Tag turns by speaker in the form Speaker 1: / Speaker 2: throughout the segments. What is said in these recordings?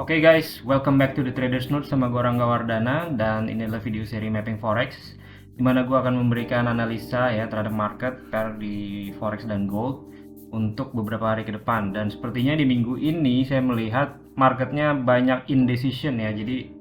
Speaker 1: Oke guys, welcome back to the Traders Note sama gue Rangga Wardana, dan ini adalah video seri Mapping Forex di mana gue akan memberikan analisa ya terhadap market pair di Forex dan Gold untuk beberapa hari ke depan. Dan sepertinya di minggu ini saya melihat marketnya banyak indecision ya, jadi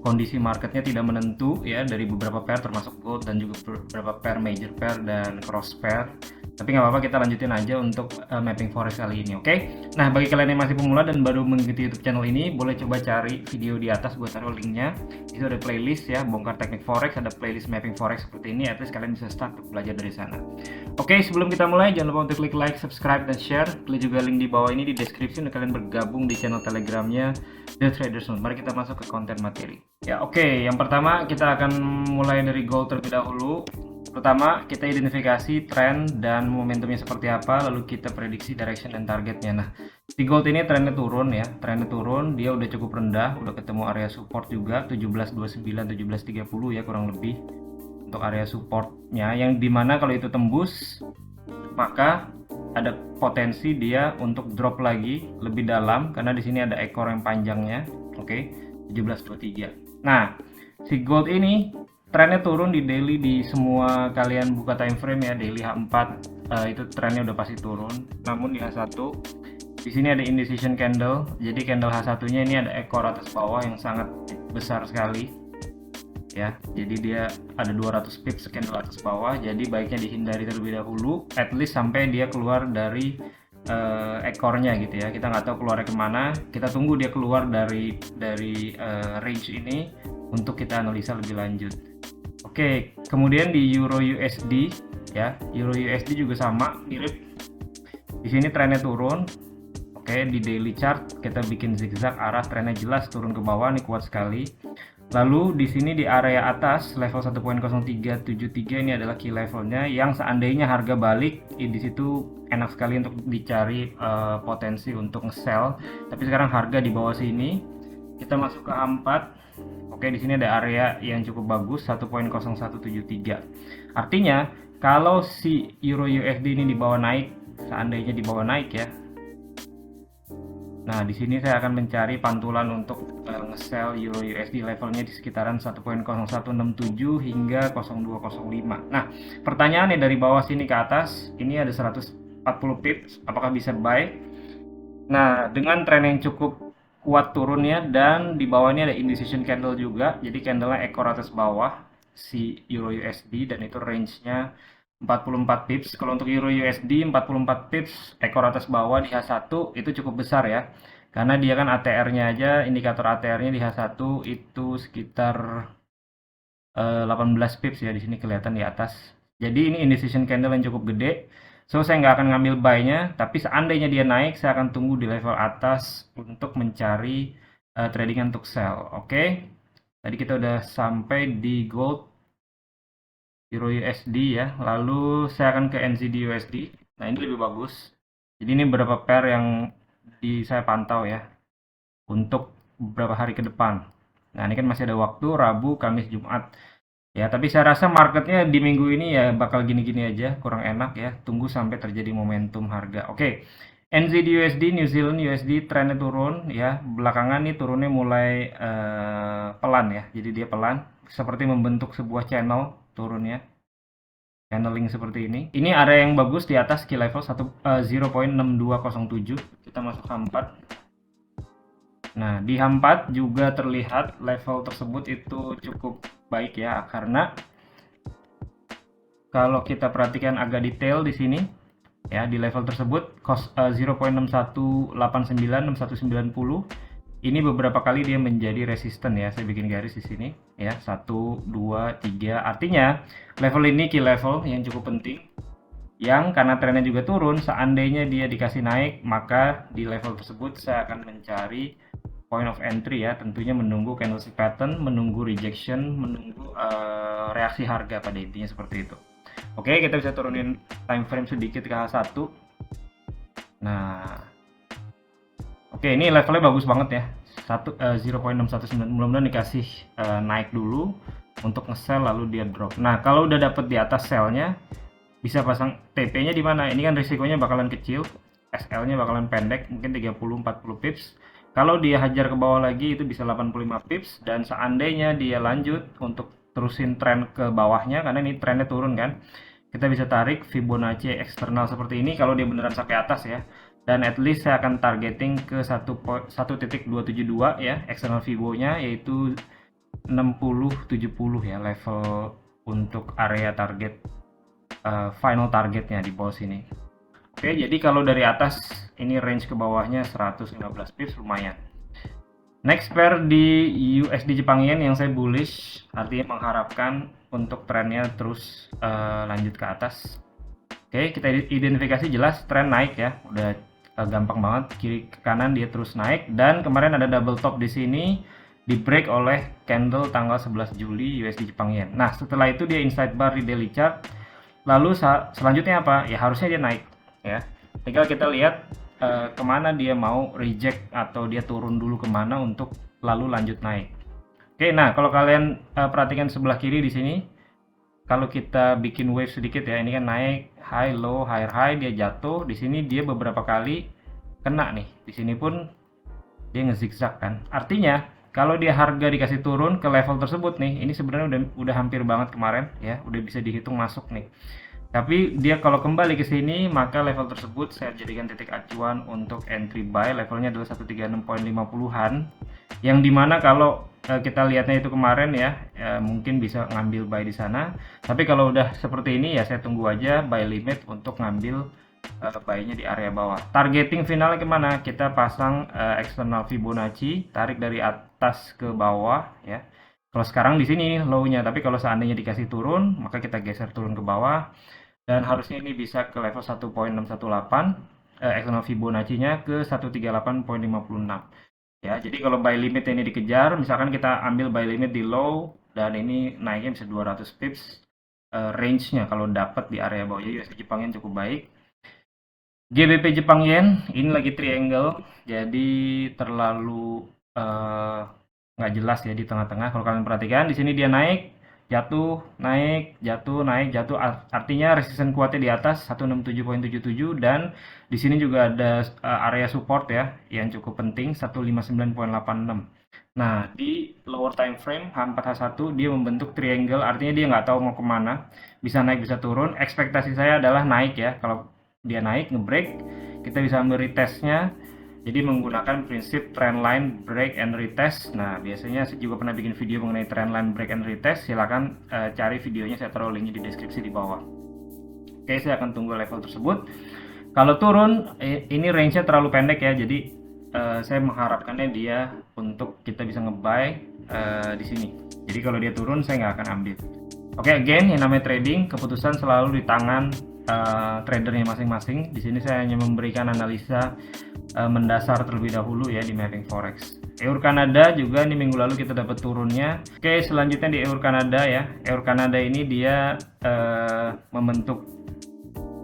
Speaker 1: kondisi marketnya tidak menentu ya dari beberapa pair termasuk Gold dan juga beberapa pair major pair dan cross pair. Tapi nggak apa-apa, kita lanjutin aja untuk mapping forex kali ini, oke? Nah, bagi kalian yang masih pemula dan baru mengikuti YouTube channel ini, boleh coba cari video di atas, gue taruh linknya. Itu ada playlist ya, bongkar teknik forex, ada playlist mapping forex seperti ini, at least kalian bisa start untuk belajar dari sana. Oke, sebelum kita mulai, jangan lupa untuk klik like, subscribe, dan share. Klik juga link di bawah ini di description untuk kalian bergabung di channel telegramnya The Traders Note. Mari kita masuk ke konten materi. Ya, oke, yang pertama kita akan mulai dari gold terlebih dahulu. Pertama, kita identifikasi tren dan momentumnya seperti apa, lalu kita prediksi direction dan targetnya. Nah, di gold ini trennya turun ya, dia udah cukup rendah, udah ketemu area support juga 1729, 1730 ya kurang lebih untuk area supportnya, yang dimana kalau itu tembus maka ada potensi dia untuk drop lagi lebih dalam karena di sini ada ekor yang panjangnya, oke, 1723. Nah, si gold ini trennya turun di daily, di semua kalian buka time frame ya, daily H4 itu trennya udah pasti turun. Namun di H1 di sini ada indecision candle, jadi candle H1-nya ini ada ekor atas bawah yang sangat besar sekali ya, jadi dia ada 200 pips candle atas bawah, jadi baiknya dihindari terlebih dahulu, at least sampai dia keluar dari ekornya gitu ya. Kita nggak tahu keluarnya kemana, kita tunggu dia keluar dari range ini untuk kita analisa lebih lanjut. Oke, kemudian di Euro USD ya, Euro USD juga sama, mirip. Di sini trennya turun. Oke, di daily chart kita bikin zigzag arah, trennya jelas turun ke bawah nih, kuat sekali. Lalu di sini di area atas level 1.0373 ini adalah key levelnya yang seandainya harga balik di situ enak sekali untuk dicari potensi untuk nge-sell. Tapi sekarang harga di bawah sini, kita masuk ke H4. Oke, di sini ada area yang cukup bagus 1.0173. Artinya kalau si Euro USD ini dibawa naik, seandainya dibawa naik ya. Nah, di sini saya akan mencari pantulan untuk nge-sell Euro USD levelnya di sekitaran 1.0167 hingga 0205. Nah, pertanyaannya dari bawah sini ke atas, ini ada 140 pips, apakah bisa buy? Nah, dengan tren yang cukup kuat turunnya dan di bawahnya ada indecision candle juga, jadi candlenya ekor atas bawah si Euro USD dan itu range-nya 44 pips. Kalau untuk Euro USD 44 pips ekor atas bawah di H1 itu cukup besar ya, karena dia kan ATR-nya aja, indikator ATR-nya di H1 itu sekitar 18 pips ya, di sini kelihatan di atas. Jadi ini indecision candle yang cukup gede. So, saya nggak akan ngambil buy-nya, tapi seandainya dia naik, saya akan tunggu di level atas untuk mencari trading untuk sell. Oke, tadi kita udah sampai di gold, Euro USD ya. Lalu saya akan ke NZD USD. Nah, ini lebih bagus. Jadi ini beberapa pair yang saya pantau ya untuk beberapa hari ke depan. Nah, ini kan masih ada waktu, Rabu, Kamis, Jumat. Ya, tapi saya rasa marketnya di minggu ini ya bakal gini-gini aja, kurang enak ya. Tunggu sampai terjadi momentum harga. Oke, NZD USD, New Zealand USD trennya turun ya. Belakangan nih turunnya mulai pelan ya. Jadi dia pelan, seperti membentuk sebuah channel turunnya. Channeling seperti ini. Ini area yang bagus di atas key level 0.6207. Kita masuk H4. Nah, di H4 juga terlihat level tersebut itu cukup baik ya, karena kalau kita perhatikan agak detail di sini ya, di level tersebut 0.6189, 6190 ini beberapa kali dia menjadi resisten ya. Saya bikin garis di sini ya, 1 2 3. Artinya level ini key level yang cukup penting, yang karena trennya juga turun, seandainya dia dikasih naik, maka di level tersebut saya akan mencari point of entry ya, tentunya menunggu candlestick pattern, menunggu rejection, menunggu reaksi harga, pada intinya seperti itu. Oke, kita bisa turunin time frame sedikit ke H1. Nah, oke, ini levelnya bagus banget ya, 0.619. Mudah-mudahan dikasih naik dulu untuk nge-sell lalu dia drop. Nah, kalau udah dapet di atas sell-nya, bisa pasang TP-nya di mana? Ini kan risikonya bakalan kecil, SL-nya bakalan pendek, mungkin 30-40 pips. Kalau dia hajar ke bawah lagi itu bisa 85 pips, dan seandainya dia lanjut untuk terusin tren ke bawahnya, karena ini trennya turun kan, kita bisa tarik Fibonacci eksternal seperti ini kalau dia beneran sampai atas ya. Dan at least saya akan targeting ke 1.272 ya, eksternal Fibo-nya, yaitu 60-70 ya, level untuk area target, final targetnya di bawah sini. Oke, jadi kalau dari atas ini range ke bawahnya 115 pips, lumayan. Next pair di USD Jepang Yen yang saya bullish, artinya mengharapkan untuk trennya terus lanjut ke atas. Oke, kita identifikasi jelas tren naik ya, udah gampang banget, kiri ke kanan dia terus naik, dan kemarin ada double top di sini di break oleh candle tanggal 11 Juli USD Jepang Yen. Nah, setelah itu dia inside bar di daily chart. Lalu selanjutnya apa? Ya harusnya dia naik ya. Tinggal kita lihat kemana dia mau reject atau dia turun dulu kemana untuk lalu lanjut naik. Oke, nah kalau kalian perhatikan sebelah kiri di sini, kalau kita bikin wave sedikit ya, ini kan naik high low high dia jatuh. Di sini dia beberapa kali kena nih. Di sini pun dia ngezigzag kan. Artinya kalau dia harga dikasih turun ke level tersebut nih, ini sebenarnya udah hampir banget kemarin ya, udah bisa dihitung masuk nih. Tapi dia kalau kembali ke sini, maka level tersebut saya jadikan titik acuan untuk entry buy. Levelnya adalah 136.50-an. Yang dimana kalau kita lihatnya itu kemarin ya, mungkin bisa ngambil buy di sana. Tapi kalau udah seperti ini ya saya tunggu aja buy limit untuk ngambil buy-nya di area bawah. Targeting finalnya kemana? Kita pasang eksternal Fibonacci, tarik dari atas ke bawah ya. Kalau sekarang di sini low-nya, tapi kalau seandainya dikasih turun, maka kita geser turun ke bawah. Dan harusnya ini bisa ke level 1.618, eksternal Fibonacci-nya ke 138.56. Ya, jadi kalau buy limit ini dikejar, misalkan kita ambil buy limit di low, dan ini naiknya bisa 200 pips, range-nya kalau dapat di area bawah, jadi USD Jepang Yen cukup baik. GBP Jepang Yen, ini lagi triangle, jadi terlalu nggak jelas ya di tengah-tengah. Kalau kalian perhatikan, di sini dia naik, jatuh, naik, jatuh, naik, jatuh. Artinya resisten kuatnya di atas 167.77, dan di sini juga ada area support ya yang cukup penting 159.86. Nah, di lower time frame H4H1 dia membentuk triangle, artinya dia nggak tahu mau kemana, bisa naik bisa turun. Ekspektasi saya adalah naik ya. Kalau dia naik ngebreak, kita bisa ambil retestnya. Jadi menggunakan prinsip trendline break and retest. Nah, biasanya saya juga pernah bikin video mengenai trendline break and retest. Silahkan cari videonya, saya taruh linknya di deskripsi di bawah. Oke, saya akan tunggu level tersebut. Kalau turun, ini range-nya terlalu pendek ya. Jadi saya mengharapkannya dia untuk kita bisa nge-buy di sini. Jadi kalau dia turun, saya nggak akan ambil. Oke, again, yang namanya trading, keputusan selalu di tangan tradernya masing-masing. Di sini saya hanya memberikan analisa mendasar terlebih dahulu ya di mapping forex. EUR Kanada juga ini minggu lalu kita dapat turunnya. Oke, selanjutnya di EUR Kanada ya. EUR Kanada ini dia membentuk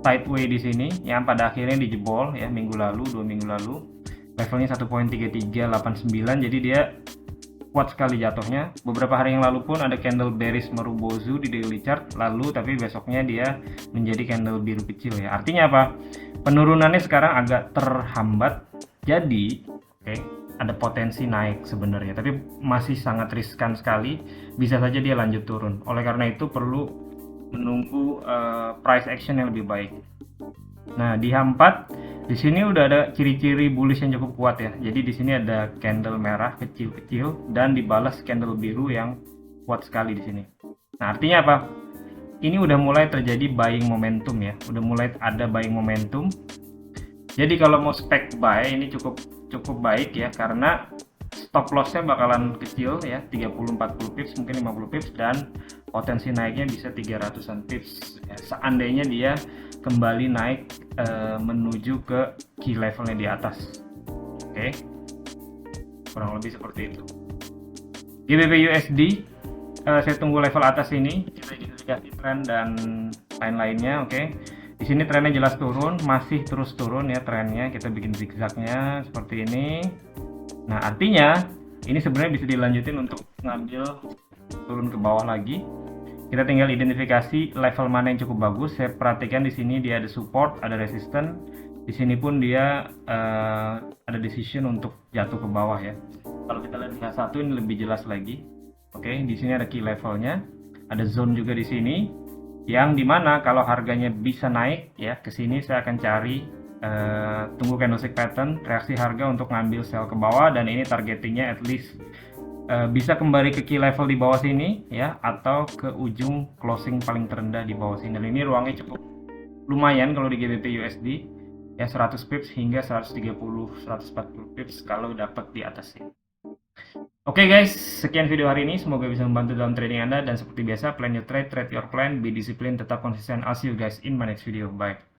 Speaker 1: sideway di sini yang pada akhirnya dijebol ya minggu lalu, 2 minggu lalu. Levelnya 1.3389, jadi dia kuat sekali jatuhnya. Beberapa hari yang lalu pun ada candle bearish Marubozu di daily chart lalu, tapi besoknya dia menjadi candle biru kecil ya. Artinya apa? Penurunannya sekarang agak terhambat. Jadi, ada potensi naik sebenarnya, tapi masih sangat riskan sekali. Bisa saja dia lanjut turun. Oleh karena itu perlu menunggu price action yang lebih baik. Nah, di H4 di sini udah ada ciri-ciri bullish yang cukup kuat ya. Jadi di sini ada candle merah kecil-kecil dan dibalas candle biru yang kuat sekali di sini. Nah, artinya apa? Ini udah mulai terjadi buying momentum ya. Udah mulai ada buying momentum. Jadi kalau mau spec buy ini cukup baik ya, karena stop lossnya bakalan kecil ya, 30-40 pips, mungkin 50 pips, dan potensi naiknya bisa 300-an pips ya, seandainya dia kembali naik menuju ke key levelnya di atas. Oke, kurang lebih seperti itu. GBP USD saya tunggu level atas ini, kita identifikasi tren dan lain-lainnya. Oke, di sini trennya jelas turun, masih terus turun ya trennya. Kita bikin zigzagnya seperti ini. Nah, artinya ini sebenarnya bisa dilanjutin untuk ngambil turun ke bawah lagi. Kita tinggal identifikasi level mana yang cukup bagus. Saya perhatikan di sini dia ada support, ada resistance, Di sini pun dia ada decision untuk jatuh ke bawah ya. Kalau kita lihat di H1 ini lebih jelas lagi. Oke, di sini ada key levelnya, ada zone juga di sini, yang dimana kalau harganya bisa naik ya ke sini saya akan cari tunggu candlestick pattern reaksi harga untuk ngambil sell ke bawah, dan ini targetingnya at least bisa kembali ke key level di bawah sini ya, atau ke ujung closing paling terendah di bawah sini. Dan ini ruangnya cukup lumayan kalau di GBP USD ya, 100 pips hingga 130-140 pips kalau dapat di atas sini. Oke guys, sekian video hari ini. Semoga bisa membantu dalam trading Anda. Dan seperti biasa, plan your trade, trade your plan, be disciplined, tetap konsisten. I'll see you guys in my next video. Bye.